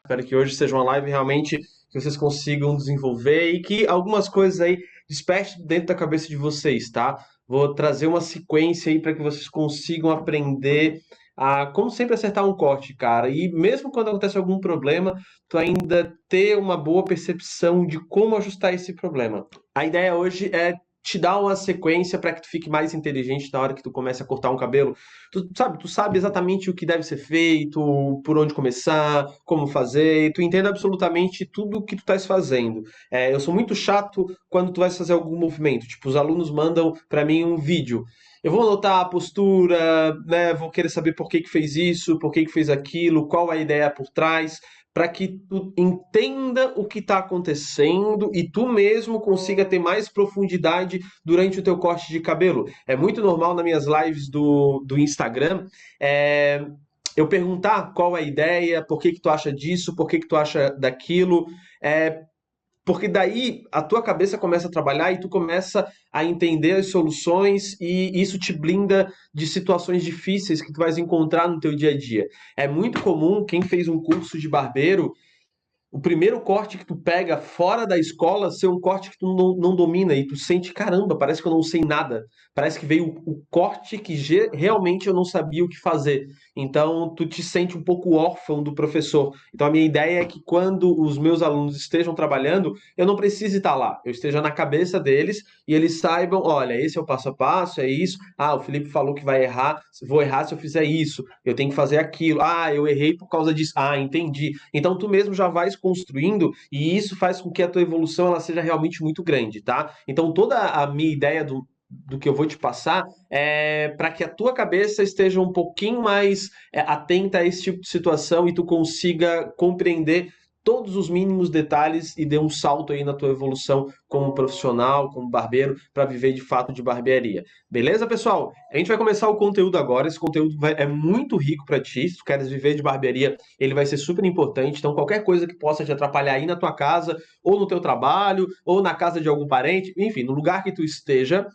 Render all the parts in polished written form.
Espero que hoje seja uma live realmente que vocês consigam desenvolver e que algumas coisas aí despertem dentro da cabeça de vocês, tá? Vou trazer uma sequência aí para que vocês consigam aprender a, como sempre, acertar um corte, cara. E mesmo quando acontece algum problema, tu ainda ter uma boa percepção de como ajustar esse problema. A ideia hoje é te dar uma sequência para que tu fique mais inteligente na hora que tu comece a cortar um cabelo. Tu sabe exatamente o que deve ser feito, por onde começar, como fazer, e tu entende absolutamente tudo o que tu estás fazendo. Eu sou muito chato quando tu vais fazer algum movimento. Tipo, os alunos mandam para mim um vídeo. Eu vou anotar a postura, né? Vou querer saber por que que fez isso, por que que fez aquilo, qual a ideia por trás, para que tu entenda o que está acontecendo e tu mesmo consiga ter mais profundidade durante o teu corte de cabelo. É muito normal nas minhas lives do Instagram, é, eu perguntar qual é a ideia, por que que tu acha disso, por que que tu acha daquilo, porque daí a tua cabeça começa a trabalhar e tu começa a entender as soluções e isso te blinda de situações difíceis que tu vais encontrar no teu dia a dia. É muito comum quem fez um curso de barbeiro o primeiro corte que tu pega fora da escola ser um corte que tu não domina e tu sente, caramba, parece que eu não sei nada. Parece que veio o corte que realmente eu não sabia o que fazer. Então, tu te sente um pouco órfão do professor. Então, a minha ideia é que quando os meus alunos estejam trabalhando, eu não precise estar lá. Eu esteja na cabeça deles e eles saibam, olha, esse é o passo a passo, é isso. Ah, o Felipe falou que vai errar, vou errar se eu fizer isso. Eu tenho que fazer aquilo. Ah, eu errei por causa disso. Ah, entendi. Então, tu mesmo já vais construindo e isso faz com que a tua evolução ela seja realmente muito grande, tá? Então, toda a minha ideia do que eu vou te passar é para que a tua cabeça esteja um pouquinho mais atenta a esse tipo de situação e tu consiga compreender todos os mínimos detalhes e dê um salto aí na tua evolução como profissional, como barbeiro, para viver de fato de barbearia. Beleza, pessoal? A gente vai começar o conteúdo agora. Esse conteúdo é muito rico para ti. Se tu queres viver de barbearia, ele vai ser super importante. Então, qualquer coisa que possa te atrapalhar aí na tua casa, ou no teu trabalho, ou na casa de algum parente, enfim, no lugar que tu esteja,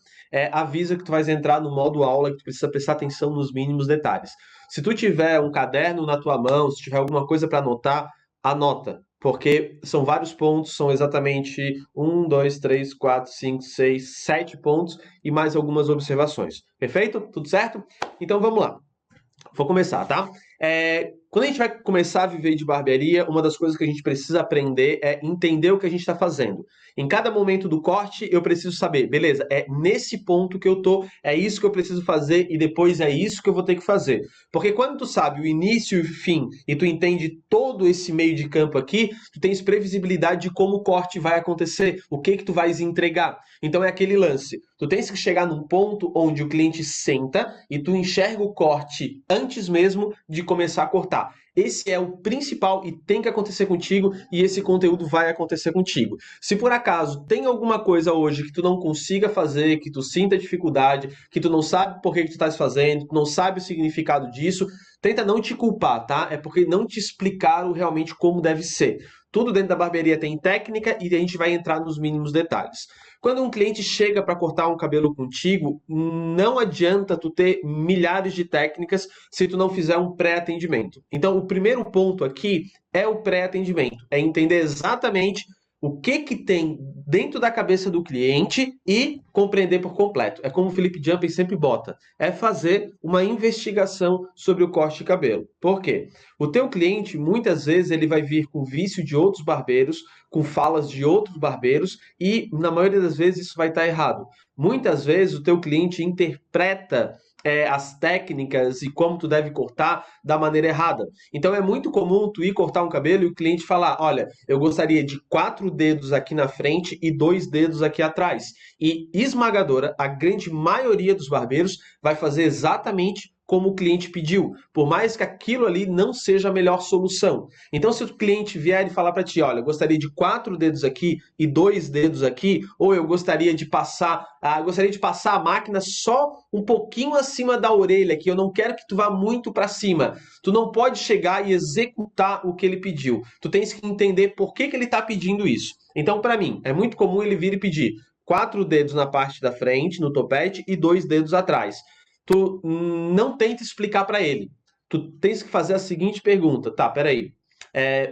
avisa que tu vais entrar no modo aula, que tu precisa prestar atenção nos mínimos detalhes. Se tu tiver um caderno na tua mão, se tiver alguma coisa para anotar, anota, porque são vários pontos, são exatamente um, dois, três, quatro, cinco, seis, 7 pontos e mais algumas observações. Perfeito? Tudo certo? Então vamos lá. Vou começar, tá? Quando a gente vai começar a viver de barbearia, uma das coisas que a gente precisa aprender é entender o que a gente está fazendo. Em cada momento do corte, eu preciso saber, beleza, é nesse ponto que eu tô, é isso que eu preciso fazer e depois é isso que eu vou ter que fazer. Porque quando tu sabe o início e o fim e tu entende todo esse meio de campo aqui, tu tens previsibilidade de como o corte vai acontecer, o que que tu vais entregar. Então é aquele lance. Tu tens que chegar num ponto onde o cliente senta e tu enxerga o corte antes mesmo de começar a cortar. Esse é o principal e tem que acontecer contigo e esse conteúdo vai acontecer contigo. Se por acaso tem alguma coisa hoje que tu não consiga fazer, que tu sinta dificuldade, que tu não sabe por que que tu estás fazendo, tu não sabe o significado disso, tenta não te culpar, tá? É porque não te explicaram realmente como deve ser. Tudo dentro da barbearia tem técnica e a gente vai entrar nos mínimos detalhes. Quando um cliente chega para cortar um cabelo contigo, não adianta tu ter milhares de técnicas se tu não fizer um pré-atendimento. Então, o primeiro ponto aqui é o pré-atendimento, é entender exatamente o que que tem dentro da cabeça do cliente e compreender por completo. É como o Felipe Jumping sempre bota, é fazer uma investigação sobre o corte de cabelo. Por quê? O teu cliente, muitas vezes, ele vai vir com vício de outros barbeiros, com falas de outros barbeiros e, na maioria das vezes, isso vai estar errado. Muitas vezes, o teu cliente interpreta as técnicas e como tu deve cortar da maneira errada. Então é muito comum tu ir cortar um cabelo e o cliente falar, olha, eu gostaria de 4 dedos aqui na frente e 2 dedos aqui atrás. E esmagadora, a grande maioria dos barbeiros vai fazer exatamente como o cliente pediu, por mais que aquilo ali não seja a melhor solução. Então, se o cliente vier e falar para ti, olha, eu gostaria de 4 dedos aqui e 2 dedos aqui, ou eu gostaria de passar a máquina só um pouquinho acima da orelha, que eu não quero que tu vá muito para cima. Tu não pode chegar e executar o que ele pediu. Tu tens que entender por que que ele está pedindo isso. Então, para mim, é muito comum ele vir e pedir 4 dedos na parte da frente, no topete, e 2 dedos atrás. Tu não tenta explicar para ele. Tu tens que fazer a seguinte pergunta. Tá, peraí.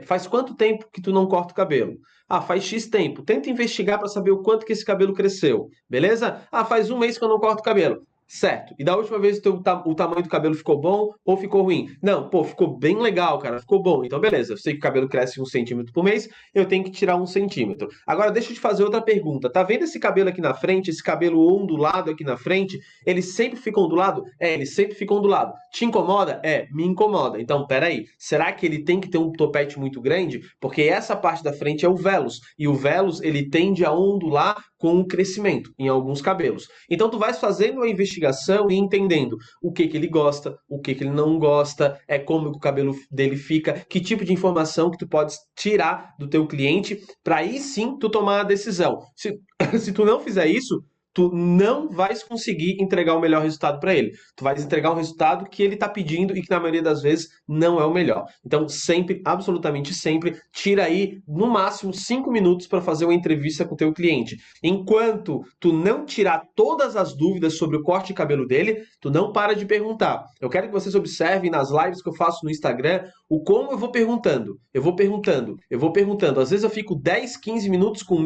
Faz quanto tempo que tu não corta o cabelo? Ah, faz X tempo. Tenta investigar para saber o quanto que esse cabelo cresceu, beleza? Ah, faz um mês que eu não corto o cabelo. Certo. E da última vez o tamanho do cabelo ficou bom ou ficou ruim? Não, pô, ficou bem legal, cara. Ficou bom. Então, beleza. Eu sei que o cabelo cresce 1 centímetro por mês, eu tenho que tirar 1 centímetro. Agora, deixa eu te fazer outra pergunta. Tá vendo esse cabelo aqui na frente, esse cabelo ondulado aqui na frente? Ele sempre fica ondulado? Ele sempre fica ondulado. Te incomoda? Me incomoda. Então, peraí. Será que ele tem que ter um topete muito grande? Porque essa parte da frente é o vélus. E o vélus, ele tende a ondular com o crescimento em alguns cabelos. Então tu vais fazendo a investigação e entendendo o que ele gosta, o que ele não gosta, como o cabelo dele fica, que tipo de informação que tu podes tirar do teu cliente para aí sim tu tomar a decisão. Se tu não fizer isso, tu não vais conseguir entregar o melhor resultado para ele. Tu vais entregar um resultado que ele está pedindo e que na maioria das vezes não é o melhor. Então sempre, absolutamente sempre, tira aí no máximo 5 minutos para fazer uma entrevista com o teu cliente. Enquanto tu não tirar todas as dúvidas sobre o corte de cabelo dele, tu não para de perguntar. Eu quero que vocês observem nas lives que eu faço no Instagram o como eu vou perguntando. Eu vou perguntando, eu vou perguntando. Às vezes eu fico 10, 15 minutos com o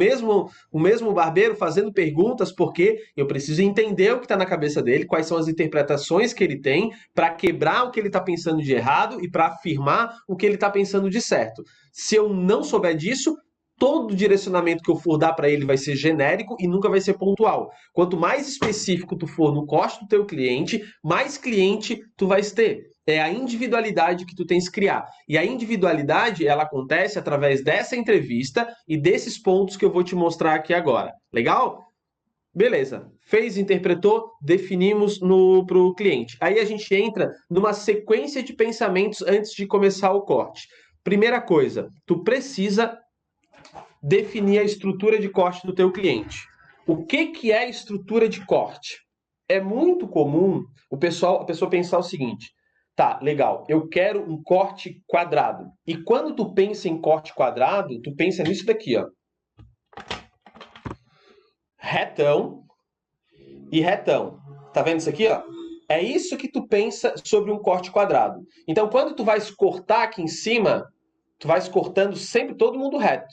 mesmo barbeiro fazendo perguntas, porque eu preciso entender o que está na cabeça dele, quais são as interpretações que ele tem, para quebrar o que ele está pensando de errado e para afirmar o que ele está pensando de certo. Se eu não souber disso, todo direcionamento que eu for dar para ele vai ser genérico e nunca vai ser pontual. Quanto mais específico tu for no corte do teu cliente, mais cliente tu vais ter. É a individualidade que tu tens que criar. E a individualidade, ela acontece através dessa entrevista e desses pontos que eu vou te mostrar aqui agora. Legal? Beleza. Fez, interpretou, definimos para o cliente. Aí a gente entra numa sequência de pensamentos antes de começar o corte. Primeira coisa, tu precisa definir a estrutura de corte do teu cliente. O que é estrutura de corte? É muito comum a pessoa pensar o seguinte: tá, legal, eu quero um corte quadrado. E quando tu pensa em corte quadrado, tu pensa nisso daqui, ó. Retão e retão. Tá vendo isso aqui, ó? É isso que tu pensa sobre um corte quadrado. Então, quando tu vais cortar aqui em cima, tu vais cortando sempre todo mundo reto.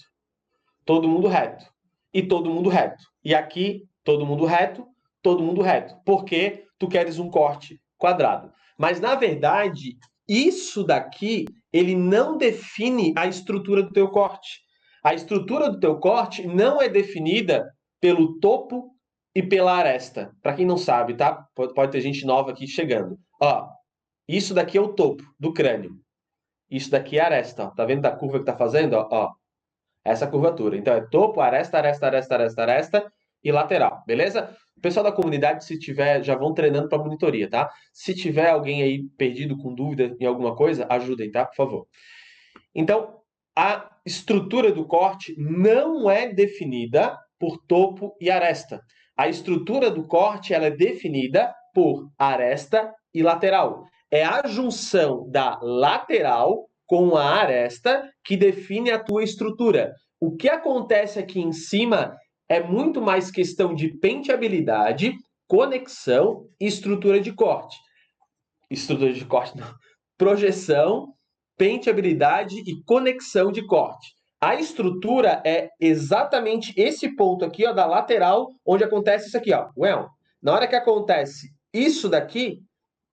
Todo mundo reto. E todo mundo reto. E aqui, todo mundo reto, todo mundo reto. Porque tu queres um corte quadrado. Mas, na verdade, isso daqui, ele não define a estrutura do teu corte. A estrutura do teu corte não é definida pelo topo e pela aresta. Para quem não sabe, tá? Pode ter gente nova aqui chegando. Ó, isso daqui é o topo do crânio. Isso daqui é a aresta. Ó. Tá vendo da curva que tá fazendo? Ó, essa curvatura. Então, é topo, aresta, aresta, aresta, aresta, aresta e lateral, beleza? O pessoal da comunidade, se tiver, já vão treinando para monitoria, tá? Se tiver alguém aí perdido com dúvida em alguma coisa, ajudem, tá? Por favor. Então, a estrutura do corte não é definida por topo e aresta. A estrutura do corte ela é definida por aresta e lateral. É a junção da lateral com a aresta que define a tua estrutura. O que acontece aqui em cima é muito mais questão de penteabilidade, conexão e estrutura de corte. Estrutura de corte não. Projeção, penteabilidade e conexão de corte. A estrutura é exatamente esse ponto aqui, ó, da lateral, onde acontece isso aqui, ó. Na hora que acontece isso daqui,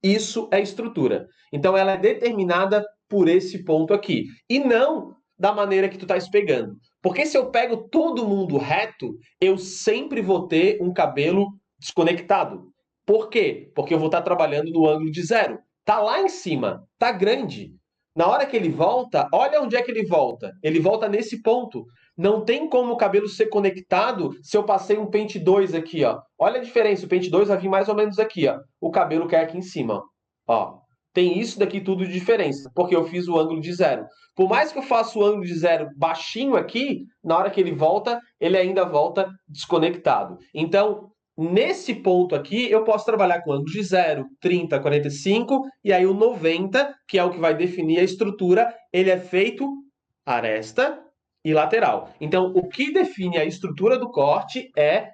isso é estrutura. Então ela é determinada por esse ponto aqui e não da maneira que tu estás pegando. Porque se eu pego todo mundo reto, eu sempre vou ter um cabelo desconectado. Por quê? Porque eu vou estar trabalhando no ângulo de zero. Tá lá em cima, tá grande. Na hora que ele volta, olha onde é que ele volta. Ele volta nesse ponto. Não tem como o cabelo ser conectado se eu passei um pente 2 aqui, ó. Olha a diferença, o pente 2 vai vir mais ou menos aqui, ó. O cabelo cai aqui em cima, ó. Tem isso daqui tudo de diferença, porque eu fiz o ângulo de zero. Por mais que eu faça o ângulo de zero baixinho aqui, na hora que ele volta, ele ainda volta desconectado. Então, nesse ponto aqui, eu posso trabalhar com ângulo de 0, 30, 45, e aí o 90, que é o que vai definir a estrutura, ele é feito aresta e lateral. Então, o que define a estrutura do corte é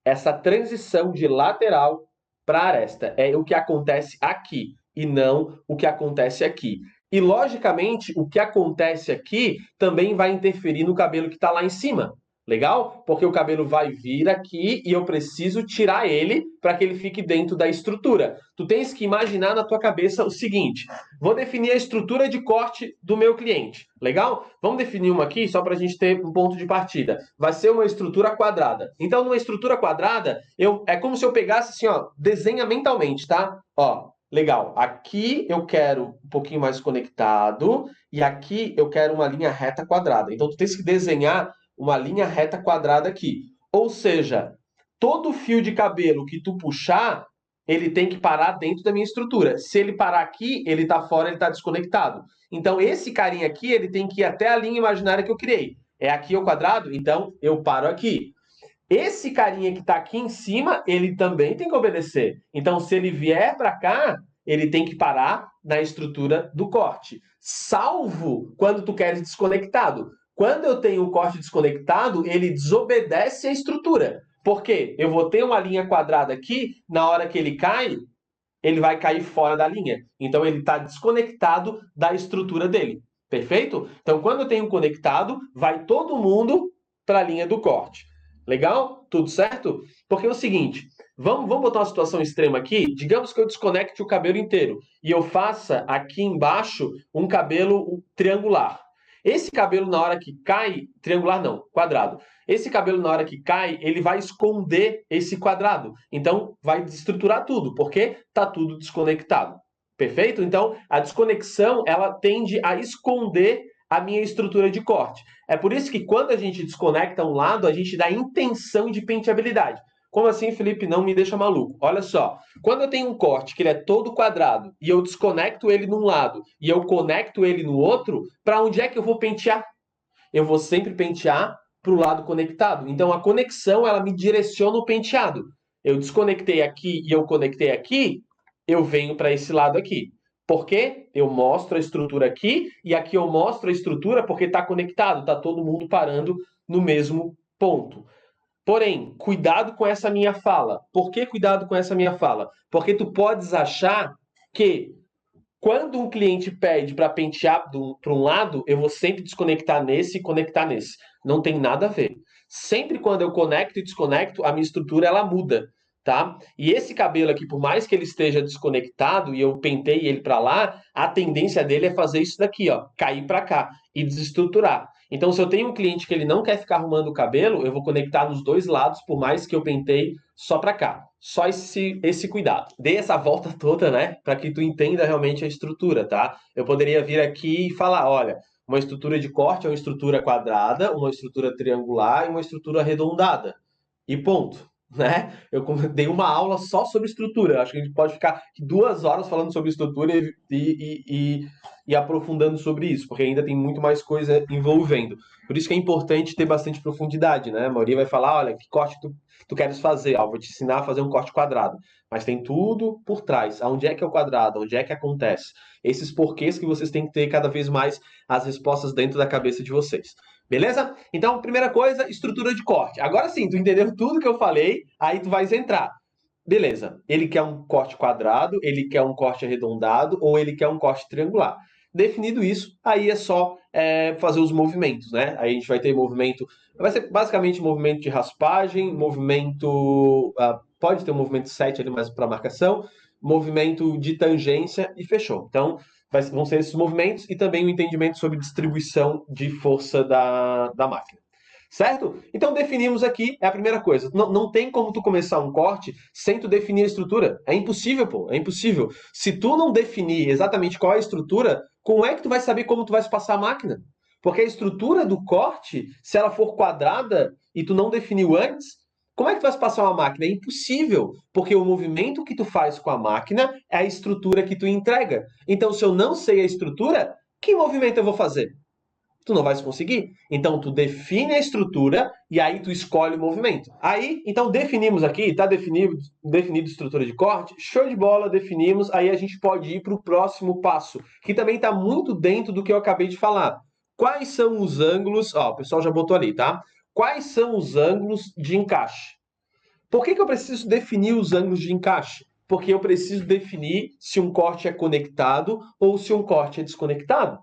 essa transição de lateral para aresta. É o que acontece aqui e não o que acontece aqui. E, logicamente, o que acontece aqui também vai interferir no cabelo que está lá em cima. Legal? Porque o cabelo vai vir aqui e eu preciso tirar ele para que ele fique dentro da estrutura. Tu tens que imaginar na tua cabeça o seguinte: vou definir a estrutura de corte do meu cliente. Legal? Vamos definir uma aqui só para a gente ter um ponto de partida. Vai ser uma estrutura quadrada. Então, numa estrutura quadrada, é como se eu pegasse assim, ó, desenha mentalmente, tá? Ó, legal. Aqui eu quero um pouquinho mais conectado e aqui eu quero uma linha reta quadrada. Então, tu tens que desenhar uma linha reta quadrada aqui. Ou seja, todo fio de cabelo que tu puxar, ele tem que parar dentro da minha estrutura. Se ele parar aqui, ele está fora, ele está desconectado. Então, esse carinha aqui, ele tem que ir até a linha imaginária que eu criei. É aqui o quadrado? Então, eu paro aqui. Esse carinha que está aqui em cima, ele também tem que obedecer. Então, se ele vier para cá, ele tem que parar na estrutura do corte. Salvo quando tu queres desconectado. Quando eu tenho o corte desconectado, ele desobedece a estrutura. Por quê? Eu vou ter uma linha quadrada aqui, na hora que ele cai, ele vai cair fora da linha. Então, ele está desconectado da estrutura dele. Perfeito? Então, quando eu tenho conectado, vai todo mundo para a linha do corte. Legal? Tudo certo? Porque é o seguinte, vamos botar uma situação extrema aqui. Digamos que eu desconecte o cabelo inteiro e eu faça aqui embaixo um cabelo triangular. Esse cabelo, na hora que cai, triangular não, quadrado. Esse cabelo, na hora que cai, ele vai esconder esse quadrado. Então, vai desestruturar tudo, porque está tudo desconectado. Perfeito? Então, a desconexão, ela tende a esconder a minha estrutura de corte. É por isso que quando a gente desconecta um lado, a gente dá intenção de penteabilidade. Como assim, Felipe? Não me deixa maluco. Olha só, quando eu tenho um corte que ele é todo quadrado e eu desconecto ele num lado e eu conecto ele no outro, para onde é que eu vou pentear? Eu vou sempre pentear para o lado conectado. Então a conexão ela me direciona o penteado. Eu desconectei aqui e eu conectei aqui, eu venho para esse lado aqui. Por quê? Eu mostro a estrutura aqui e aqui eu mostro a estrutura porque está conectado, está todo mundo parando no mesmo ponto. Porém, cuidado com essa minha fala. Por que cuidado com essa minha fala? Porque tu podes achar que quando um cliente pede para pentear para um lado, eu vou sempre desconectar nesse e conectar nesse. Não tem nada a ver. Sempre quando eu conecto e desconecto, a minha estrutura ela muda, tá? E esse cabelo aqui, por mais que ele esteja desconectado e eu pentei ele para lá, a tendência dele é fazer isso daqui, ó, cair para cá e desestruturar. Então, se eu tenho um cliente que ele não quer ficar arrumando o cabelo, eu vou conectar nos dois lados, por mais que eu pentei só para cá. Só esse cuidado. Dê essa volta toda, né, para que tu entenda realmente a estrutura, tá? Eu poderia vir aqui e falar, olha, uma estrutura de corte é uma estrutura quadrada, uma estrutura triangular e uma estrutura arredondada. E ponto. Né? Eu dei uma aula só sobre estrutura. Acho que a gente pode ficar 2 horas falando sobre estrutura e aprofundando sobre isso, porque ainda tem muito mais coisa envolvendo. Por isso que é importante ter bastante profundidade, né? A maioria vai falar, olha, que corte tu queres fazer? Ah, vou te ensinar a fazer um corte quadrado. Mas tem tudo por trás. Onde é que é o quadrado? Onde é que acontece? Esses porquês que vocês têm que ter cada vez mais as respostas dentro da cabeça de vocês. Beleza? Então, primeira coisa, estrutura de corte. Agora sim, tu entendeu tudo que eu falei, aí tu vais entrar. Beleza, ele quer um corte quadrado, ele quer um corte arredondado ou ele quer um corte triangular. Definido isso, aí é só fazer os movimentos, né? Aí a gente vai ter movimento, vai ser basicamente movimento de raspagem, movimento, pode ter um movimento 7 ali mais para marcação, movimento de tangência e fechou. Então, vão ser esses movimentos e também o entendimento sobre distribuição de força da máquina. Certo? Então definimos aqui, é a primeira coisa. Não tem como tu começar um corte sem tu definir a estrutura. É impossível, pô. É impossível. Se tu não definir exatamente qual é a estrutura, como é que tu vai saber como tu vai passar a máquina? Porque a estrutura do corte, se ela for quadrada e tu não definiu antes, como é que tu vai passar uma máquina? É impossível, porque o movimento que tu faz com a máquina é a estrutura que tu entrega. Então, se eu não sei a estrutura, que movimento eu vou fazer? Tu não vais conseguir. Então, tu define a estrutura e aí tu escolhe o movimento. Aí, então, definimos aqui, tá definido estrutura de corte, show de bola, definimos, aí a gente pode ir para o próximo passo, que também está muito dentro do que eu acabei de falar. Quais são os ângulos, ó, o pessoal já botou ali, tá? Quais são os ângulos de encaixe? Por que eu preciso definir os ângulos de encaixe? Porque eu preciso definir se um corte é conectado ou se um corte é desconectado.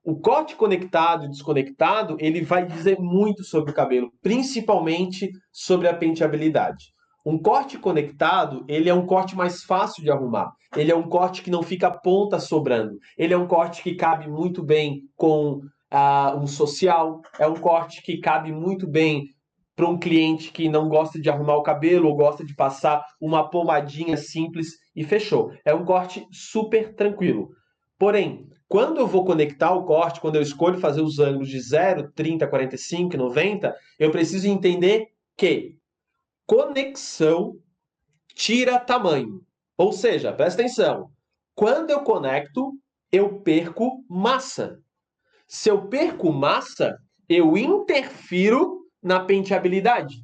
O corte conectado e desconectado, ele vai dizer muito sobre o cabelo, principalmente sobre a penteabilidade. Um corte conectado, ele é um corte mais fácil de arrumar. Ele é um corte que não fica a ponta sobrando. Ele é um corte que cabe muito bem com um social. É um corte que cabe muito bem para um cliente que não gosta de arrumar o cabelo ou gosta de passar uma pomadinha simples e fechou. É um corte super tranquilo. Porém, quando eu vou conectar o corte, quando eu escolho fazer os ângulos de 0, 30, 45, 90, eu preciso entender que conexão tira tamanho. Ou seja, presta atenção, quando eu conecto, eu perco massa. Se eu perco massa, eu interfiro na penteabilidade.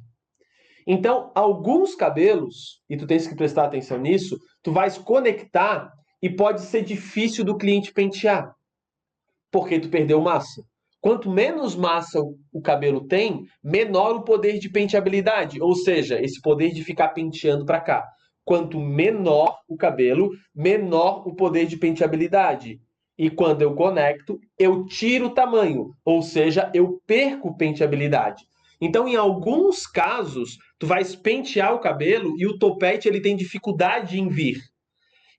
Então, alguns cabelos, e tu tens que prestar atenção nisso, tu vais conectar e pode ser difícil do cliente pentear, porque tu perdeu massa. Quanto menos massa o cabelo tem, menor o poder de penteabilidade, ou seja, esse poder de ficar penteando para cá. Quanto menor o cabelo, menor o poder de penteabilidade. E quando eu conecto, eu tiro o tamanho, ou seja, eu perco penteabilidade. Então, em alguns casos, tu vais pentear o cabelo e o topete ele tem dificuldade em vir.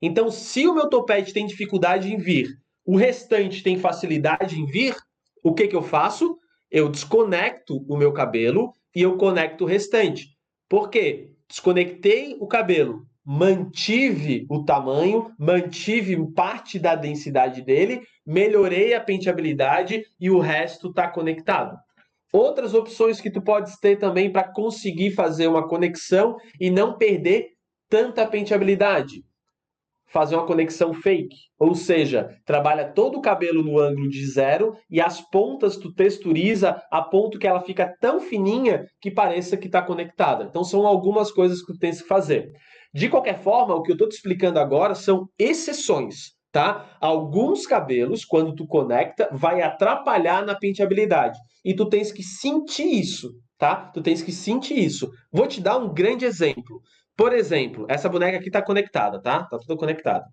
Então, se o meu topete tem dificuldade em vir, o restante tem facilidade em vir, o que eu faço? Eu desconecto o meu cabelo e eu conecto o restante. Por quê? Desconectei o cabelo, mantive o tamanho, mantive parte da densidade dele, melhorei a penteabilidade e o resto está conectado. Outras opções que tu podes ter também para conseguir fazer uma conexão e não perder tanta penteabilidade. Fazer uma conexão fake, ou seja, trabalha todo o cabelo no ângulo de 0 e as pontas tu texturiza a ponto que ela fica tão fininha que pareça que está conectada. Então são algumas coisas que tu tens que fazer. De qualquer forma, o que eu estou te explicando agora são exceções, tá? Alguns cabelos, quando tu conecta, vai atrapalhar na penteabilidade. E tu tens que sentir isso, tá? Tu tens que sentir isso. Vou te dar um grande exemplo. Por exemplo, essa boneca aqui tá conectada, tá? Tá tudo conectado.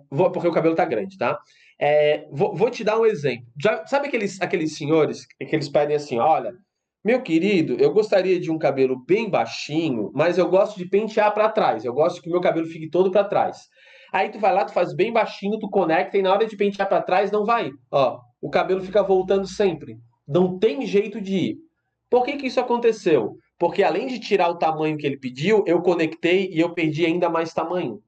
Porque o cabelo tá grande, tá? Vou te dar um exemplo. Sabe aqueles senhores que eles pedem assim, olha, meu querido, eu gostaria de um cabelo bem baixinho, mas eu gosto de pentear para trás. Eu gosto que o meu cabelo fique todo para trás. Aí tu vai lá, tu faz bem baixinho, tu conecta e na hora de pentear para trás não vai. Ó, o cabelo fica voltando sempre. Não tem jeito de ir. Por que isso aconteceu? Porque além de tirar o tamanho que ele pediu, eu conectei e eu perdi ainda mais tamanho.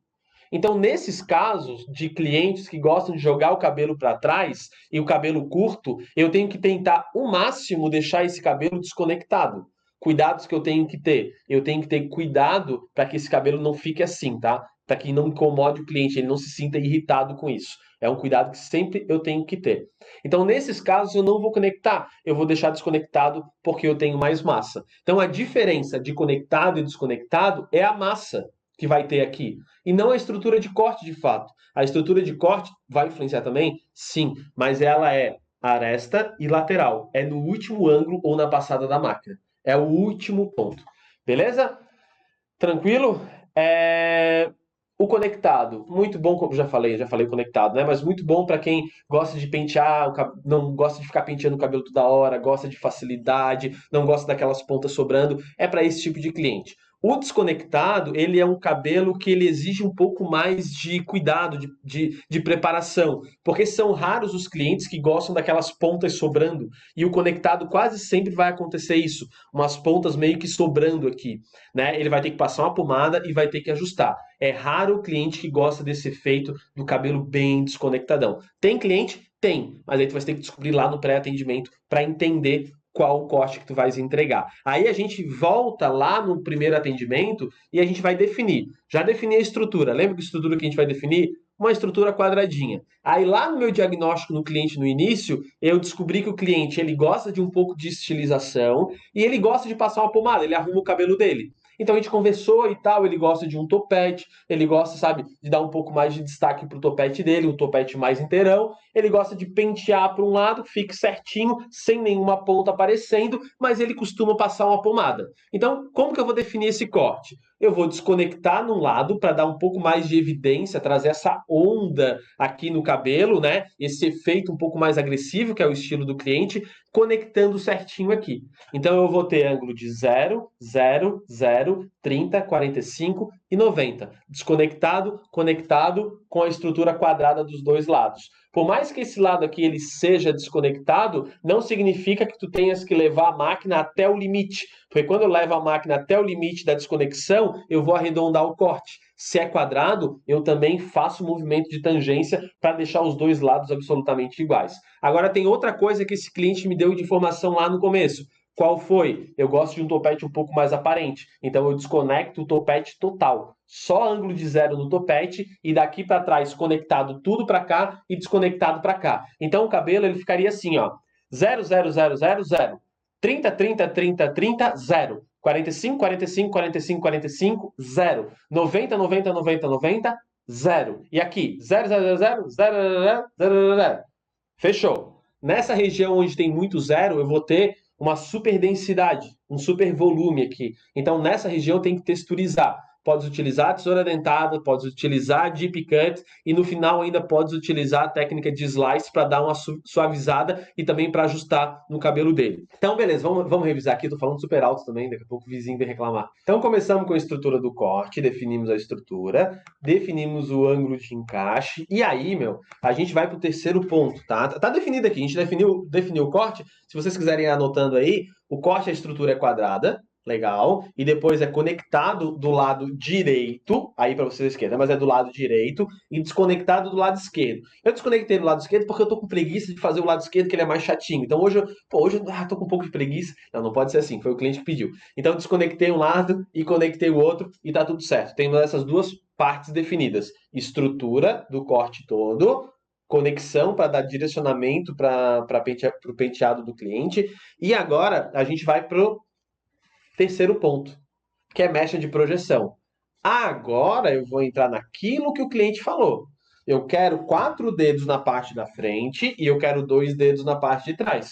Então, nesses casos de clientes que gostam de jogar o cabelo para trás e o cabelo curto, eu tenho que tentar o máximo deixar esse cabelo desconectado. Cuidados que eu tenho que ter. Eu tenho que ter cuidado para que esse cabelo não fique assim, tá? Para que não incomode o cliente, ele não se sinta irritado com isso. É um cuidado que sempre eu tenho que ter. Então, nesses casos, eu não vou conectar, eu vou deixar desconectado porque eu tenho mais massa. Então, a diferença de conectado e desconectado é a massa que vai ter aqui, e não a estrutura de corte de fato. A estrutura de corte vai influenciar também? Sim, mas ela é aresta e lateral. É no último ângulo ou na passada da máquina. É o último ponto. Beleza? Tranquilo? O conectado, muito bom, como já falei conectado, né? Mas muito bom para quem gosta de pentear, não gosta de ficar penteando o cabelo toda hora, gosta de facilidade, não gosta daquelas pontas sobrando, é para esse tipo de cliente. O desconectado, ele é um cabelo que ele exige um pouco mais de cuidado, de preparação, porque são raros os clientes que gostam daquelas pontas sobrando, e o conectado quase sempre vai acontecer isso, umas pontas meio que sobrando aqui, né? Ele vai ter que passar uma pomada e vai ter que ajustar. É raro o cliente que gosta desse efeito do cabelo bem desconectadão. Tem cliente? Tem, mas aí tu vai ter que descobrir lá no pré-atendimento para entender qual o corte que tu vais entregar. Aí a gente volta lá no primeiro atendimento e a gente vai definir. Já defini a estrutura. Lembra que a estrutura que a gente vai definir? Uma estrutura quadradinha. Aí lá no meu diagnóstico no cliente no início, eu descobri que o cliente ele gosta de um pouco de estilização e ele gosta de passar uma pomada, ele arruma o cabelo dele. Então a gente conversou e tal, ele gosta de um topete, ele gosta, sabe, de dar um pouco mais de destaque pro topete dele, um topete mais inteirão, ele gosta de pentear para um lado, fique certinho, sem nenhuma ponta aparecendo, mas ele costuma passar uma pomada. Então, como que eu vou definir esse corte? eu vou desconectar num lado para dar um pouco mais de evidência, trazer essa onda aqui no cabelo, né? Esse efeito um pouco mais agressivo, que é o estilo do cliente, conectando certinho aqui. Então eu vou ter ângulo de 0, 0, 0, 30, 45 e 90. Desconectado, conectado com a estrutura quadrada dos dois lados. Por mais que esse lado aqui ele seja desconectado, não significa que tu tenhas que levar a máquina até o limite. Porque quando eu levo a máquina até o limite da desconexão, eu vou arredondar o corte. Se é quadrado, eu também faço movimento de tangência para deixar os dois lados absolutamente iguais. Agora tem outra coisa que esse cliente me deu de informação lá no começo. Qual foi? Eu gosto de um topete um pouco mais aparente, então eu desconecto o topete total. Só ângulo de 0 no topete e daqui para trás conectado tudo para cá e desconectado para cá. Então o cabelo ele ficaria assim, ó: 0, 0, 0, 0, 0. 30, 30, 30, 30, 0. 45, 45, 45, 45, 0. 90, 90, 90, 90, 0. E aqui, 0, 0, 0, 0, 0, 0, 0. Fechou. Nessa região onde tem muito zero, eu vou ter uma super densidade, um super volume aqui. Então, nessa região tem que texturizar. Podes utilizar tesoura dentada, podes utilizar deep cut e no final ainda podes utilizar a técnica de slice para dar uma suavizada e também para ajustar no cabelo dele. Então, beleza, vamos revisar aqui. Estou falando super alto também, daqui a pouco o vizinho vem reclamar. Então, começamos com a estrutura do corte, definimos a estrutura, definimos o ângulo de encaixe e aí, meu, a gente vai para o terceiro ponto, tá? Tá definido aqui, a gente definiu o corte. Se vocês quiserem ir anotando aí, o corte, a estrutura é quadrada, legal, e depois é conectado do lado direito, aí para vocês esquerda, mas é do lado direito, e desconectado do lado esquerdo. Eu desconectei do lado esquerdo porque eu tô com preguiça de fazer o lado esquerdo, que ele é mais chatinho. Então hoje eu tô com um pouco de preguiça. Não pode ser assim, foi o cliente que pediu. Então desconectei um lado e conectei o outro e tá tudo certo. Temos essas duas partes definidas: estrutura do corte todo, conexão para dar direcionamento para o penteado do cliente. E agora a gente vai para o terceiro ponto, que é mecha de projeção. Agora eu vou entrar naquilo que o cliente falou. Eu quero 4 dedos na parte da frente e eu quero 2 dedos na parte de trás.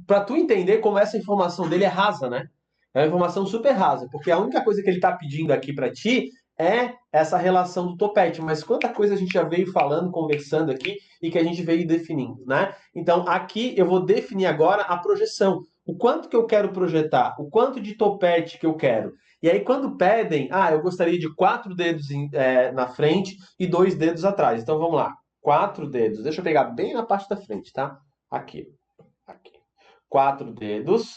Para tu entender como essa informação dele é rasa, né? É uma informação super rasa, porque a única coisa que ele está pedindo aqui para ti é essa relação do topete, mas quanta coisa a gente já veio falando, conversando aqui e que a gente veio definindo, né? Então aqui eu vou definir agora a projeção. O quanto que eu quero projetar, o quanto de topete que eu quero. E aí, quando pedem, eu gostaria de 4 dedos na frente e 2 dedos atrás. Então, vamos lá. 4 dedos. Deixa eu pegar bem na parte da frente, tá? Aqui. Aqui. 4 dedos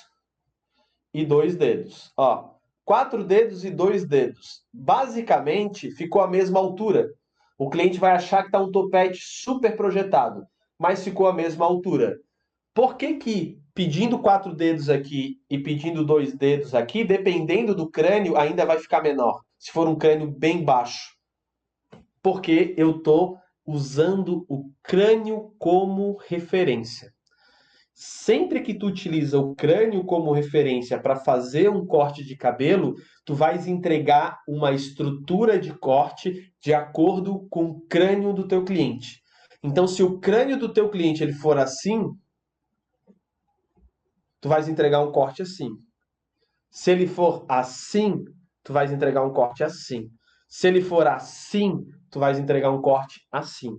e 2 dedos. Ó, 4 dedos e 2 dedos. Basicamente, ficou a mesma altura. O cliente vai achar que está um topete super projetado, mas ficou a mesma altura. Por que que pedindo 4 dedos aqui e pedindo 2 dedos aqui, dependendo do crânio, ainda vai ficar menor? Se for um crânio bem baixo. Porque eu estou usando o crânio como referência. Sempre que tu utiliza o crânio como referência para fazer um corte de cabelo, tu vais entregar uma estrutura de corte de acordo com o crânio do teu cliente. Então, se o crânio do teu cliente ele for assim, tu vais entregar um corte assim. Se ele for assim, tu vais entregar um corte assim. Se ele for assim, tu vais entregar um corte assim.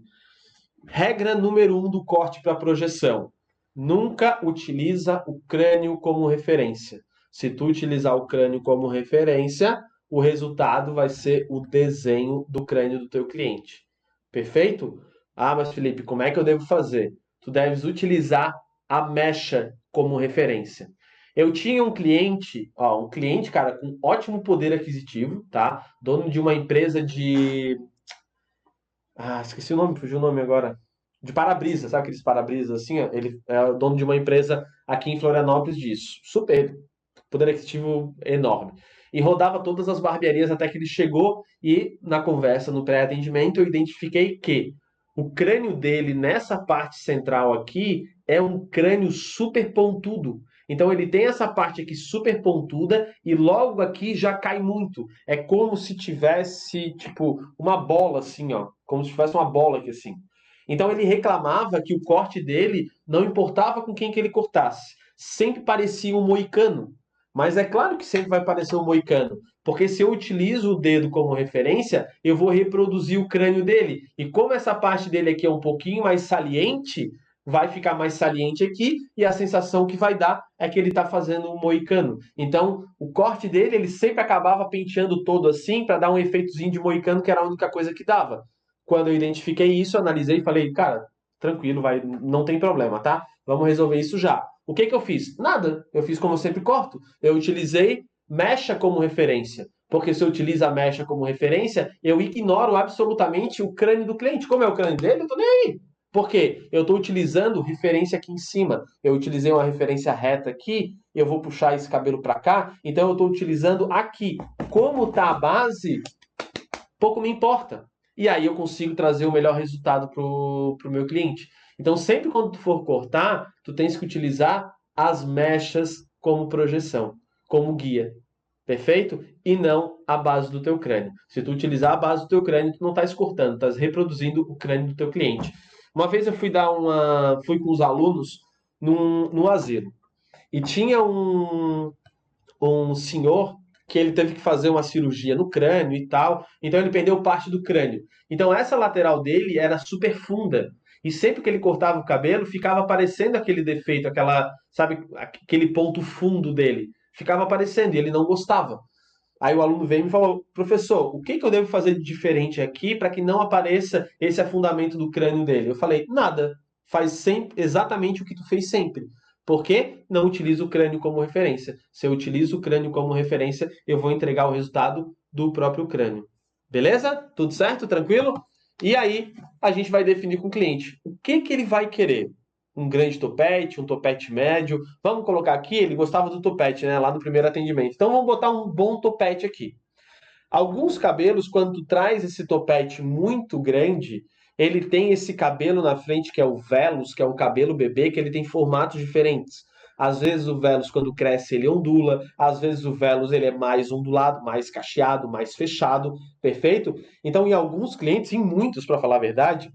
Regra número 1 do corte para projeção: nunca utiliza o crânio como referência. Se tu utilizar o crânio como referência, o resultado vai ser o desenho do crânio do teu cliente. Perfeito? Mas Felipe, como é que eu devo fazer? Tu deves utilizar a mecha como referência. Eu tinha um cliente, cara, com ótimo poder aquisitivo, tá? Dono de uma empresa de esqueci o nome, fugiu o nome agora. De para-brisa, sabe aqueles para-brisas assim? Ó? Ele é o dono de uma empresa aqui em Florianópolis disso. Super poder aquisitivo enorme. E rodava todas as barbearias até que ele chegou e, na conversa, no pré-atendimento, eu identifiquei que o crânio dele, nessa parte central aqui, é um crânio super pontudo. Então ele tem essa parte aqui super pontuda e logo aqui já cai muito. É como se tivesse, tipo, uma bola assim, ó. Como se tivesse uma bola aqui assim. Então ele reclamava que o corte dele não importava com quem que ele cortasse. Sempre parecia um moicano. Mas é claro que sempre vai parecer um moicano. Porque se eu utilizo o dedo como referência, eu vou reproduzir o crânio dele. E como essa parte dele aqui é um pouquinho mais saliente, vai ficar mais saliente aqui, e a sensação que vai dar é que ele está fazendo um moicano. Então, o corte dele, ele sempre acabava penteando todo assim, para dar um efeitozinho de moicano, que era a única coisa que dava. Quando eu identifiquei isso, analisei e falei, cara, tranquilo, vai, não tem problema, tá? Vamos resolver isso já. O que que eu fiz? Nada. Eu fiz como eu sempre corto. Eu utilizei mecha como referência. Porque se eu utilizo a mecha como referência, eu ignoro absolutamente o crânio do cliente. Como é o crânio dele, eu tô nem aí. Por quê? Eu estou utilizando referência aqui em cima. Eu utilizei uma referência reta aqui, eu vou puxar esse cabelo para cá, então eu estou utilizando aqui. Como está a base, pouco me importa. E aí eu consigo trazer o melhor resultado para o meu cliente. Então, sempre quando tu for cortar, tu tens que utilizar as mechas como projeção, como guia. Perfeito? E não a base do teu crânio. Se tu utilizar a base do teu crânio, tu não estás cortando, estás reproduzindo o crânio do teu cliente. Uma vez eu fui com os alunos num asilo. E tinha um senhor que ele teve que fazer uma cirurgia no crânio e tal, então ele perdeu parte do crânio. Então essa lateral dele era super funda. E sempre que ele cortava o cabelo, ficava aparecendo aquele defeito, sabe, aquele ponto fundo dele. Ficava aparecendo e ele não gostava. Aí o aluno veio e me falou, professor, o que que eu devo fazer de diferente aqui para que não apareça esse afundamento do crânio dele? Eu falei, nada. Faz sempre exatamente o que tu fez sempre. Por quê? Não utiliza o crânio como referência. Se eu utilizo o crânio como referência, eu vou entregar o resultado do próprio crânio. Beleza? Tudo certo? Tranquilo? E aí, a gente vai definir com o cliente o que que ele vai querer. Um grande topete, um topete médio. Vamos colocar aqui, ele gostava do topete, né? Lá no primeiro atendimento. Então vamos botar um bom topete aqui. Alguns cabelos, quando tu traz esse topete muito grande, ele tem esse cabelo na frente que é o velos, que é um cabelo bebê, que ele tem formatos diferentes. Às vezes o velos, quando cresce, ele ondula. Às vezes o velos ele é mais ondulado, mais cacheado, mais fechado. Perfeito? Então, em alguns clientes, em muitos, para falar a verdade,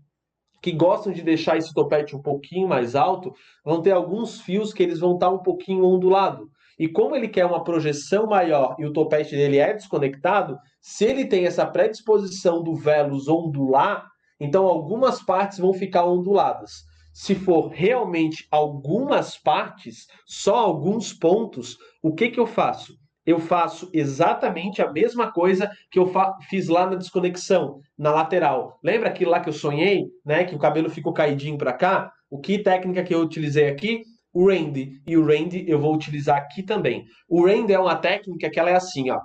que gostam de deixar esse topete um pouquinho mais alto, vão ter alguns fios que eles vão estar um pouquinho ondulado. E como ele quer uma projeção maior e o topete dele é desconectado, se ele tem essa predisposição do velos ondular, então algumas partes vão ficar onduladas. Se for realmente algumas partes, só alguns pontos, o que que eu faço? Eu faço exatamente a mesma coisa que eu fiz lá na desconexão, na lateral. Lembra aquilo lá que eu sonhei, né? Que o cabelo ficou caidinho para cá? O que técnica que eu utilizei aqui? O Randy. E o Randy eu vou utilizar aqui também. O Randy é uma técnica que ela é assim, ó.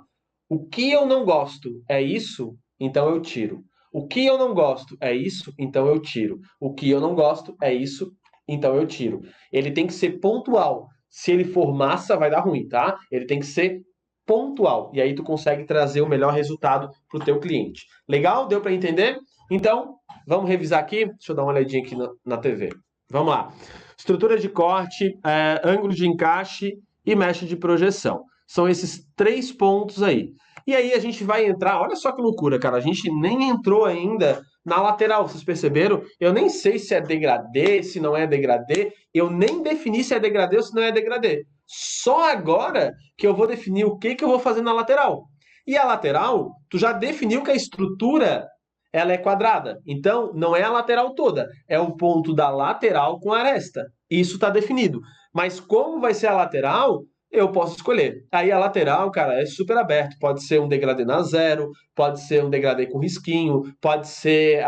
O que eu não gosto é isso, então eu tiro. O que eu não gosto é isso, então eu tiro. O que eu não gosto é isso, então eu tiro. Ele tem que ser pontual. Se ele for massa, vai dar ruim, tá? Ele tem que ser pontual. E aí tu consegue trazer o melhor resultado para o teu cliente. Legal? Deu para entender? Então, vamos revisar aqui. Deixa eu dar uma olhadinha aqui na TV. Vamos lá. Estrutura de corte, ângulo de encaixe e mecha de projeção. São esses 3 pontos aí. E aí a gente vai entrar, olha só que loucura, cara. A gente nem entrou ainda na lateral, vocês perceberam? Eu nem sei se é degradê, se não é degradê. Eu nem defini se é degradê ou se não é degradê. Só agora que eu vou definir o que eu vou fazer na lateral. E a lateral, tu já definiu que a estrutura ela é quadrada. Então, não é a lateral toda, é o ponto da lateral com a aresta. Isso está definido. Mas como vai ser a lateral, eu posso escolher. Aí a lateral, cara, é super aberto. Pode ser um degradê na zero, pode ser um degradê com risquinho, pode ser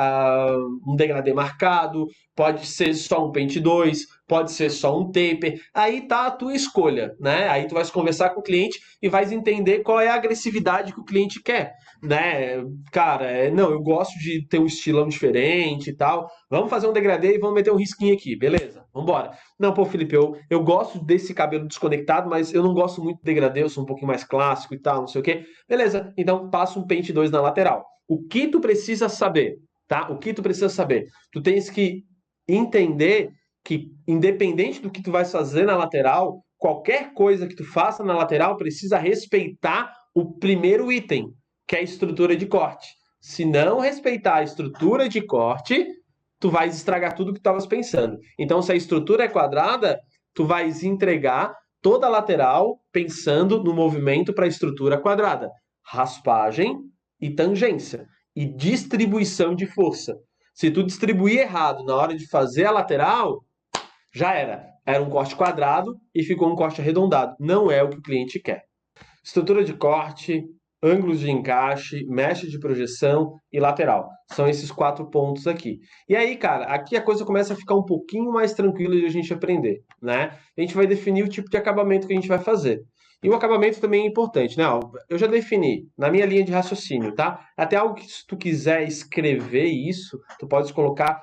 um degradê marcado, pode ser só um pente 2, pode ser só um taper. Aí tá a tua escolha, né? Aí tu vai conversar com o cliente e vais entender qual é a agressividade que o cliente quer, né? Cara, não, eu gosto de ter um estilão diferente e tal. Vamos fazer um degradê e vamos meter um risquinho aqui, beleza? Vambora. Não, pô, Felipe, eu gosto desse cabelo desconectado, mas eu não gosto muito de degradê, eu sou um pouquinho mais clássico e tal, não sei o quê. Beleza, então passa um pente 2 na lateral. O que tu precisa saber, tá? O que tu precisa saber? Tu tens que entender que, independente do que tu vai fazer na lateral, qualquer coisa que tu faça na lateral precisa respeitar o primeiro item, que é a estrutura de corte. Se não respeitar a estrutura de corte, tu vais estragar tudo que tu estavas pensando. Então, se a estrutura é quadrada, tu vais entregar toda a lateral pensando no movimento para a estrutura quadrada. raspagem e tangência. E distribuição de força. Se tu distribuir errado na hora de fazer a lateral, já era. Era um corte quadrado e ficou um corte arredondado. Não é o que o cliente quer. Estrutura de corte, ângulos de encaixe, mecha de projeção e lateral. São esses 4 pontos aqui. E aí, cara, aqui a coisa começa a ficar um pouquinho mais tranquila de a gente aprender, né? A gente vai definir o tipo de acabamento que a gente vai fazer. E o acabamento também é importante, né? Ó, eu já defini na minha linha de raciocínio, tá? Até algo que se tu quiser escrever isso, tu pode colocar,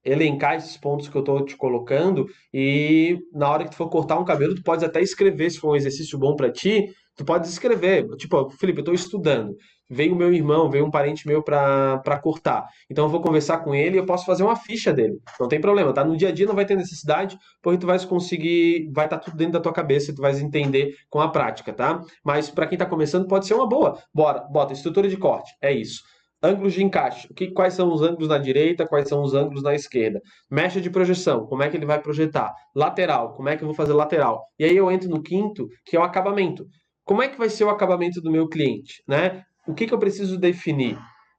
elencar esses pontos que eu tô te colocando e na hora que tu for cortar um cabelo, tu pode até escrever, se for um exercício bom para ti, tu pode escrever, tipo, Felipe, eu estou estudando. Veio o meu irmão, veio um parente meu para cortar. Então eu vou conversar com ele e eu posso fazer uma ficha dele. Não tem problema, tá? No dia a dia não vai ter necessidade, porque tu vai conseguir, vai estar tudo dentro da tua cabeça e tu vai entender com a prática, tá? Mas para quem está começando pode ser uma boa. Bora, bota estrutura de corte, é isso. Ângulos de encaixe. Quais são os ângulos na direita, quais são os ângulos na esquerda? Mecha de projeção, como é que ele vai projetar? Lateral, como é que eu vou fazer lateral? E aí eu entro no quinto, que é o acabamento. Como é que vai ser o acabamento do meu cliente, né? O que eu preciso definir?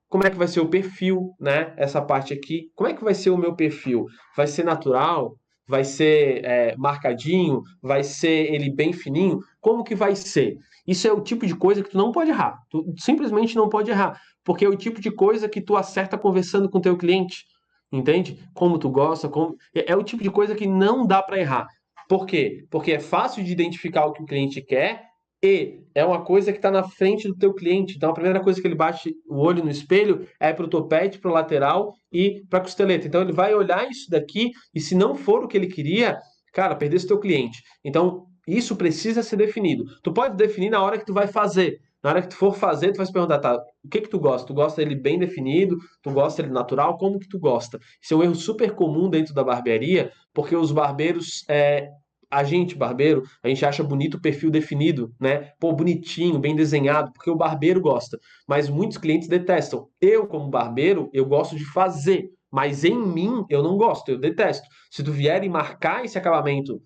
Como é que vai ser o perfil, né? Essa parte aqui. Como é que vai ser o meu perfil? Vai ser natural? Vai ser marcadinho? Vai ser ele bem fininho? Como que vai ser? Isso é o tipo de coisa que tu não pode errar. Tu simplesmente não pode errar. Porque é o tipo de coisa que tu acerta conversando com o teu cliente. Entende? Como tu gosta, é o tipo de coisa que não dá para errar. Por quê? Porque é fácil de identificar o que o cliente quer e é uma coisa que está na frente do teu cliente. Então, a primeira coisa que ele bate o olho no espelho é para o topete, para o lateral e para a costeleta. Então, ele vai olhar isso daqui e se não for o que ele queria, cara, perdeu esse teu cliente. Então, isso precisa ser definido. Tu pode definir na hora que tu vai fazer. Na hora que tu for fazer, tu vai se perguntar, tá, o que que tu gosta? Tu gosta dele bem definido? Tu gosta dele natural? Como que tu gosta? Isso é um erro super comum dentro da barbearia, porque os barbeiros a gente, barbeiro, a gente acha bonito o perfil definido, né? Pô, bonitinho, bem desenhado, porque o barbeiro gosta. Mas muitos clientes detestam. Eu, como barbeiro, eu gosto de fazer, mas em mim eu não gosto, eu detesto. Se tu vier e marcar esse acabamento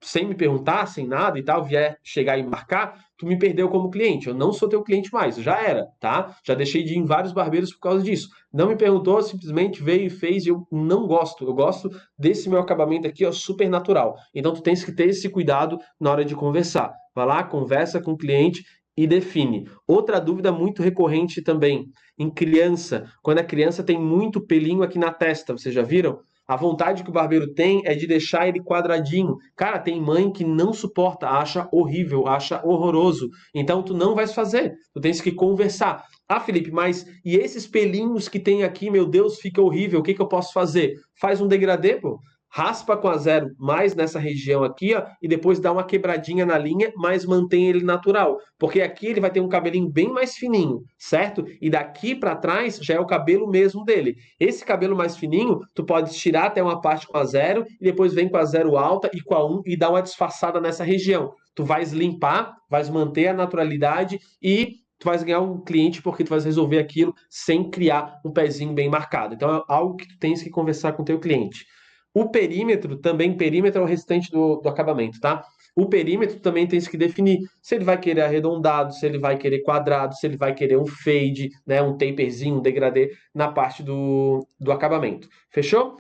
sem me perguntar, sem nada e tal, vier chegar e marcar, tu me perdeu como cliente. Eu não sou teu cliente mais, já era, tá? Já deixei de ir em vários barbeiros por causa disso. Não me perguntou, simplesmente veio e fez e eu não gosto. Eu gosto desse meu acabamento aqui, ó, super natural. Então tu tens que ter esse cuidado na hora de conversar. Vai lá, conversa com o cliente e define. Outra dúvida muito recorrente também, em criança, quando a criança tem muito pelinho aqui na testa, vocês já viram? A vontade que o barbeiro tem é de deixar ele quadradinho. Cara, tem mãe que não suporta, acha horrível, acha horroroso. Então tu não vais fazer. Tu tens que conversar. Ah, Felipe, mas e esses pelinhos que tem aqui, meu Deus, fica horrível. O que que eu posso fazer? Faz um degradê, pô. Raspa com a zero mais nessa região aqui, ó, e depois dá uma quebradinha na linha, mas mantém ele natural. Porque aqui ele vai ter um cabelinho bem mais fininho, certo? E daqui para trás já é o cabelo mesmo dele. Esse cabelo mais fininho, tu pode tirar até uma parte com a zero e depois vem com a zero alta e com a 1 e dá uma disfarçada nessa região. Tu vais limpar, vais manter a naturalidade e tu vais ganhar um cliente porque tu vais resolver aquilo sem criar um pezinho bem marcado. Então é algo que tu tens que conversar com o teu cliente. O perímetro, também, perímetro é o restante do acabamento, tá? O perímetro também tem que definir se ele vai querer arredondado, se ele vai querer quadrado, se ele vai querer um fade, né, um taperzinho, um degradê na parte do acabamento. Fechou?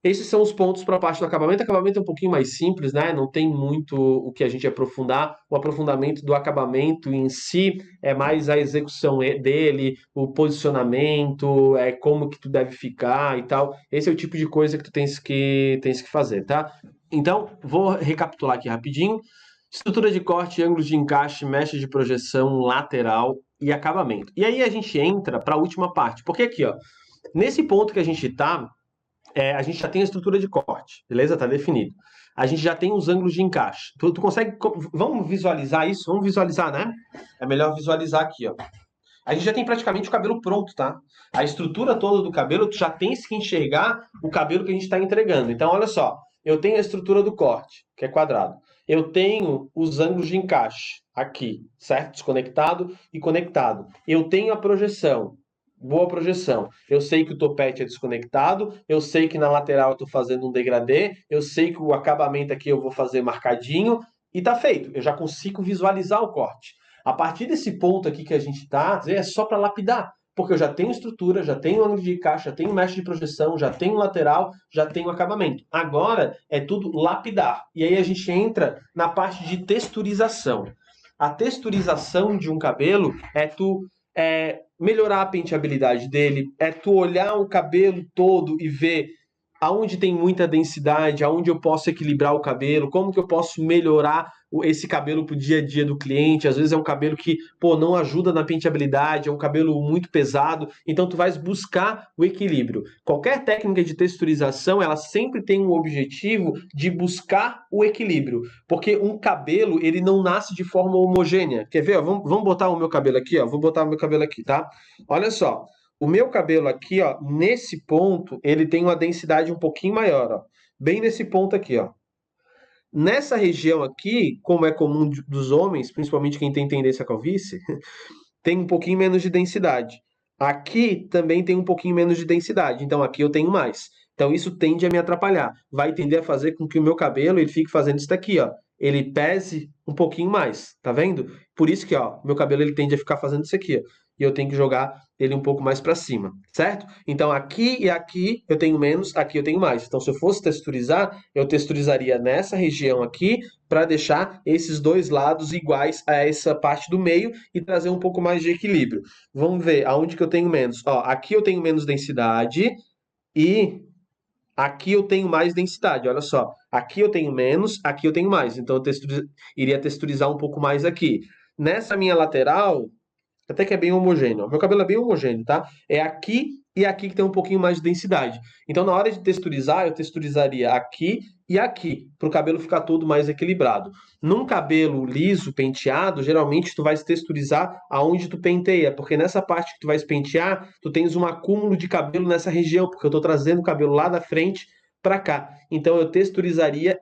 Esses são os pontos para a parte do acabamento. O acabamento é um pouquinho mais simples, né? Não tem muito o que a gente aprofundar. O aprofundamento do acabamento em si é mais a execução dele, o posicionamento, como que tu deve ficar e tal. Esse é o tipo de coisa que tu tens que fazer, tá? Então, vou recapitular aqui rapidinho. Estrutura de corte, ângulos de encaixe, mecha de projeção, lateral e acabamento. E aí a gente entra para a última parte. Porque aqui, ó, nesse ponto que a gente está, a gente já tem a estrutura de corte, beleza? Tá definido. A gente já tem os ângulos de encaixe. Tu consegue... Vamos visualizar isso? Vamos visualizar, né? É melhor visualizar aqui, ó. A gente já tem praticamente o cabelo pronto, tá? A estrutura toda do cabelo, tu já tens que enxergar o cabelo que a gente está entregando. Então, olha só. Eu tenho a estrutura do corte, que é quadrado. Eu tenho os ângulos de encaixe aqui, certo? Desconectado e conectado. Eu tenho a projeção. Boa projeção. Eu sei que o topete é desconectado, eu sei que na lateral eu estou fazendo um degradê, eu sei que o acabamento aqui eu vou fazer marcadinho e tá feito. Eu já consigo visualizar o corte. A partir desse ponto aqui que a gente tá, é só para lapidar. Porque eu já tenho estrutura, já tenho ângulo de encaixe, já tenho mecha de projeção, já tenho lateral, já tenho acabamento. Agora é tudo lapidar. E aí a gente entra na parte de texturização. A texturização de um cabelo é tu melhorar a penteabilidade dele, é tu olhar o cabelo todo e ver aonde tem muita densidade, aonde eu posso equilibrar o cabelo, como que eu posso melhorar esse cabelo pro dia a dia do cliente. Às vezes é um cabelo que, pô, não ajuda na penteabilidade, é um cabelo muito pesado, então tu vais buscar o equilíbrio. Qualquer técnica de texturização, ela sempre tem um objetivo de buscar o equilíbrio, porque um cabelo, ele não nasce de forma homogênea. Quer ver? Ó, vamos botar o meu cabelo aqui, ó. Vou botar o meu cabelo aqui, tá? Olha só. O meu cabelo aqui, ó, nesse ponto, ele tem uma densidade um pouquinho maior, ó. Bem nesse ponto aqui, ó. Nessa região aqui, como é comum dos homens, principalmente quem tem tendência à calvície, tem um pouquinho menos de densidade. Aqui também tem um pouquinho menos de densidade, então aqui eu tenho mais. Então isso tende a me atrapalhar. Vai tender a fazer com que o meu cabelo ele fique fazendo isso daqui, ó. Ele pese um pouquinho mais, tá vendo? Por isso que, ó, meu cabelo ele tende a ficar fazendo isso aqui, ó. E eu tenho que jogar ele um pouco mais para cima, certo? Então aqui e aqui eu tenho menos, aqui eu tenho mais. Então se eu fosse texturizar, eu texturizaria nessa região aqui para deixar esses dois lados iguais a essa parte do meio e trazer um pouco mais de equilíbrio. Vamos ver aonde que eu tenho menos. Ó, aqui eu tenho menos densidade e aqui eu tenho mais densidade. Olha só, aqui eu tenho menos, aqui eu tenho mais. Então eu iria texturizar um pouco mais aqui. Nessa minha lateral, até que é bem homogêneo. Meu cabelo é bem homogêneo, tá? É aqui e aqui que tem um pouquinho mais de densidade. Então, na hora de texturizar, eu texturizaria aqui e aqui, para o cabelo ficar todo mais equilibrado. Num cabelo liso, penteado, geralmente tu vai texturizar aonde tu penteia, porque nessa parte que tu vais pentear, tu tens um acúmulo de cabelo nessa região, porque eu estou trazendo o cabelo lá da frente para cá. Então, eu texturizaria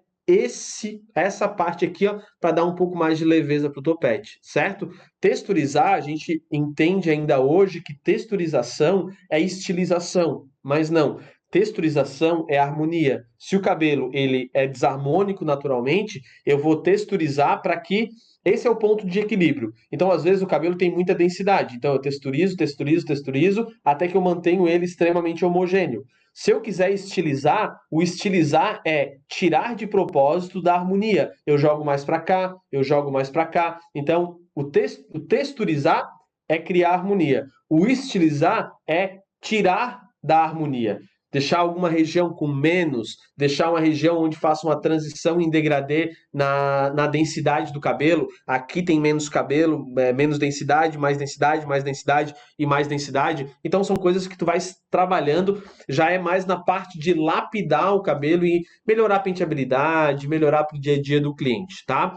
essa parte aqui, ó, para dar um pouco mais de leveza para o topete, certo? Texturizar, a gente entende ainda hoje que texturização é estilização, mas não. Texturização é harmonia. Se o cabelo ele é desarmônico naturalmente, eu vou texturizar para que esse é o ponto de equilíbrio. Então, às vezes, o cabelo tem muita densidade. Então, eu texturizo, texturizo, texturizo, até que eu mantenho ele extremamente homogêneo. Se eu quiser estilizar, o estilizar é tirar de propósito da harmonia. Eu jogo mais para cá, eu jogo mais para cá. Então, o texturizar é criar harmonia. O estilizar é tirar da harmonia. Deixar alguma região com menos, deixar uma região onde faça uma transição em degradê na densidade do cabelo. Aqui tem menos cabelo, menos densidade, mais densidade, mais densidade e mais densidade. Então são coisas que tu vai trabalhando, já é mais na parte de lapidar o cabelo e melhorar a penteabilidade, melhorar para o dia a dia do cliente, tá?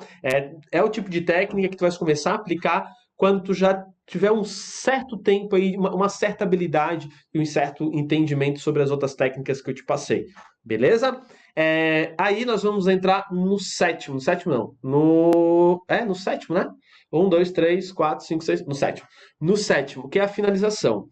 É o tipo de técnica que tu vai começar a aplicar quando tu já tiver um certo tempo aí, uma certa habilidade e um certo entendimento sobre as outras técnicas que eu te passei, beleza? Aí nós vamos entrar no sétimo não, no sétimo, né? 1, 2, 3, 4, 5, 6, no sétimo. No sétimo, que é a finalização.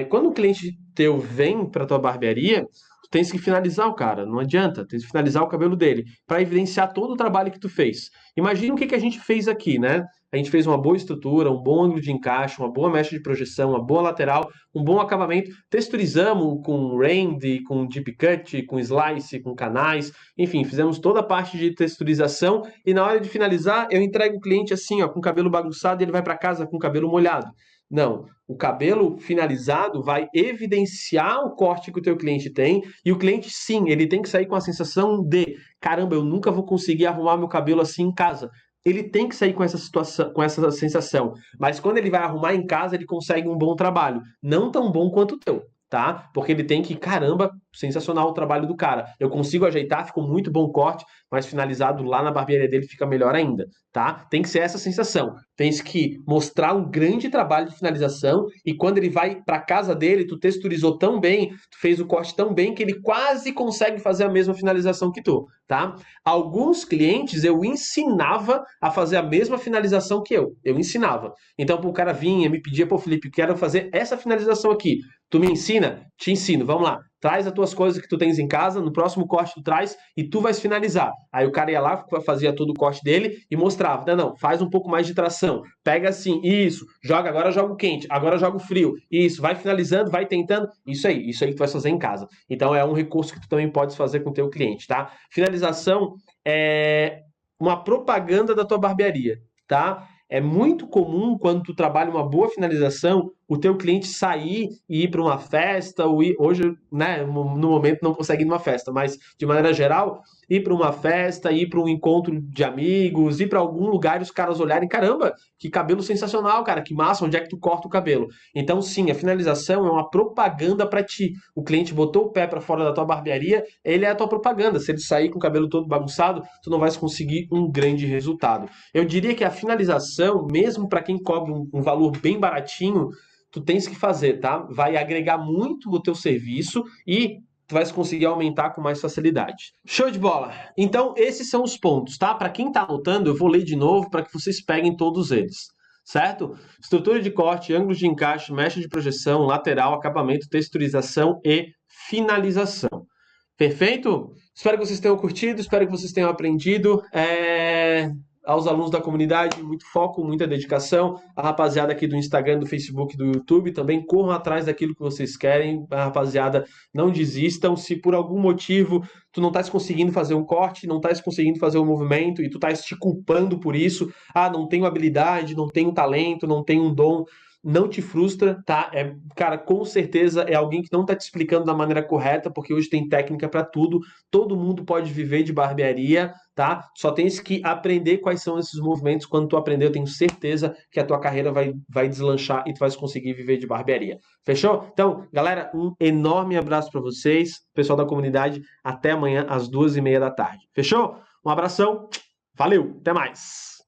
Quando o cliente teu vem para tua barbearia, tu tens que finalizar o cara, não adianta, tens que finalizar o cabelo dele, para evidenciar todo o trabalho que tu fez. Imagina o que a gente fez aqui, né? A gente fez uma boa estrutura, um bom ângulo de encaixe, uma boa mecha de projeção, uma boa lateral, um bom acabamento. Texturizamos com rend, com deep cut, com slice, com canais. Enfim, fizemos toda a parte de texturização e na hora de finalizar, eu entrego o cliente assim, ó, com o cabelo bagunçado e ele vai para casa com o cabelo molhado. Não, o cabelo finalizado vai evidenciar o corte que o teu cliente tem e o cliente, sim, ele tem que sair com a sensação de caramba, eu nunca vou conseguir arrumar meu cabelo assim em casa. Ele tem que sair com essa situação, com essa sensação. Mas quando ele vai arrumar em casa, ele consegue um bom trabalho. Não tão bom quanto o teu, tá? Porque ele tem que, caramba, sensacional o trabalho do cara. Eu consigo ajeitar, ficou muito bom o corte, mas finalizado lá na barbearia dele fica melhor ainda, tá? Tem que ser essa sensação. Tens que mostrar um grande trabalho de finalização e quando ele vai para casa dele, tu texturizou tão bem, tu fez o corte tão bem que ele quase consegue fazer a mesma finalização que tu, tá? Alguns clientes eu ensinava a fazer a mesma finalização que eu ensinava. Então o cara vinha, me pedia, pô, Felipe, quero fazer essa finalização aqui. Tu me ensina? Te ensino, vamos lá. Traz as tuas coisas que tu tens em casa, no próximo corte tu traz e tu vais finalizar. Aí o cara ia lá, fazia todo o corte dele e mostrava. Não, faz um pouco mais de tração. Pega assim, isso, joga, agora joga o quente, agora joga o frio. Isso, vai finalizando, vai tentando. Isso aí que tu vai fazer em casa. Então é um recurso que tu também podes fazer com o teu cliente, tá? Finalização é uma propaganda da tua barbearia, tá? É muito comum quando tu trabalha uma boa finalização, o teu cliente sair e ir para uma festa, ou ir, hoje, né, no momento não consegue ir numa festa, mas de maneira geral, ir para uma festa, ir para um encontro de amigos, ir para algum lugar e os caras olharem, caramba, que cabelo sensacional, cara, que massa, onde é que tu corta o cabelo? Então, sim, a finalização é uma propaganda para ti. O cliente botou o pé para fora da tua barbearia, ele é a tua propaganda. Se ele sair com o cabelo todo bagunçado, tu não vais conseguir um grande resultado. Eu diria que a finalização, mesmo para quem cobra um valor bem baratinho, tu tens que fazer, tá? Vai agregar muito o teu serviço e tu vais conseguir aumentar com mais facilidade. Show de bola! Então, esses são os pontos, tá? Para quem tá anotando, eu vou ler de novo para que vocês peguem todos eles, certo? Estrutura de corte, ângulos de encaixe, mecha de projeção, lateral, acabamento, texturização e finalização. Perfeito? Espero que vocês tenham curtido, espero que vocês tenham aprendido. Aos alunos da comunidade, muito foco, muita dedicação. A rapaziada aqui do Instagram, do Facebook, do YouTube, também corram atrás daquilo que vocês querem. A rapaziada, não desistam. Se por algum motivo tu não estás conseguindo fazer um corte, não estás conseguindo fazer um movimento e tu estás te culpando por isso, não tenho habilidade, não tenho talento, não tenho um dom, não te frustra, tá? Cara, com certeza é alguém que não tá te explicando da maneira correta, porque hoje tem técnica para tudo, todo mundo pode viver de barbearia, tá? Só tens que aprender quais são esses movimentos. Quando tu aprender, eu tenho certeza que a tua carreira vai deslanchar e tu vais conseguir viver de barbearia. Fechou? Então, galera, um enorme abraço para vocês, pessoal da comunidade, até amanhã às 2h30 da tarde. Fechou? Um abração, valeu, até mais!